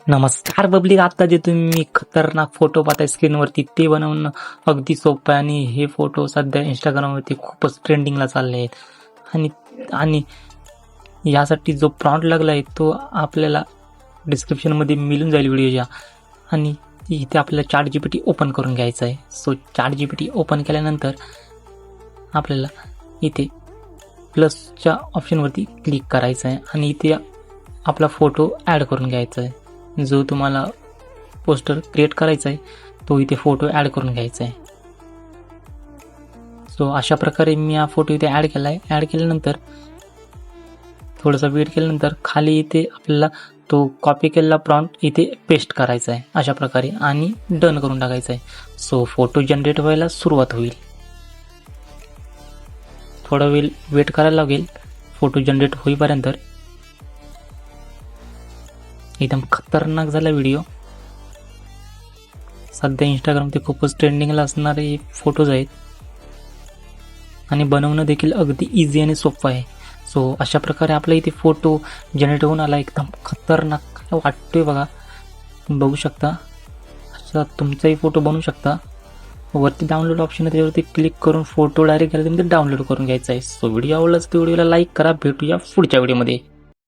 नमस्कार पब्लिक. आता जे तुम्ही खतरनाक फोटो पाहताय स्क्रीनवरती ते बनवणं अगदी सोपं आहे आणि हे फोटो सध्या इंस्टाग्रामवरती खूपच ट्रेंडिंगला चालले आहेत. आणि आणि यासाठी जो प्रॉम्प्ट लागला आहे तो आपल्याला डिस्क्रिप्शनमध्ये मिळून जाईल व्हिडिओच्या. आणि इथे आपल्याला ChatGPT ओपन करून घ्यायचं आहे. सो ChatGPT ओपन केल्यानंतर आपल्याला इथे प्लसच्या ऑप्शनवरती क्लिक करायचं आहे आणि इथे आपला फोटो ॲड करून घ्यायचा आहे. जो तुम्हाला पोस्टर क्रिएट करायचा आहे तो इथे फोटो ॲड करून घ्यायचा आहे. सो अशा प्रकारे मी हा फोटो इथे ॲड केला आहे. ॲड केल्यानंतर थोडासा वेट केल्यानंतर खाली इथे आपल्याला तो कॉपी केलेला प्रॉम्प्ट इथे पेस्ट करायचा आहे अशा प्रकारे आणि डन करून टाकायचा आहे. सो फोटो जनरेट व्हायला सुरुवात होईल. थोडा वेळ वेट करायला लागेल फोटो जनरेट होईपर्यंत. एकदम खतरनाक झाला व्हिडिओ. सध्या इंस्टाग्राममध्ये खूपच ट्रेंडिंगला असणारे फोटोज आहेत आणि बनवणं देखील अगदी इझी आणि सोपं आहे. सो अशा प्रकारे आपला इथे फोटो जनरेट होऊन आला. एकदम खतरनाक वाटतोय बघा, बघू शकता. असा तुमचाही फोटो बनवू शकता. वरती डाउनलोड ऑप्शन आहे त्याच्यावरती क्लिक करून फोटो डायरेक्ट गॅलरीमध्ये डाउनलोड करून घ्यायचा आहे. सो व्हिडिओ आवडलाच तर व्हिडिओला लाईक करा. भेटूया पुढच्या व्हिडिओमध्ये.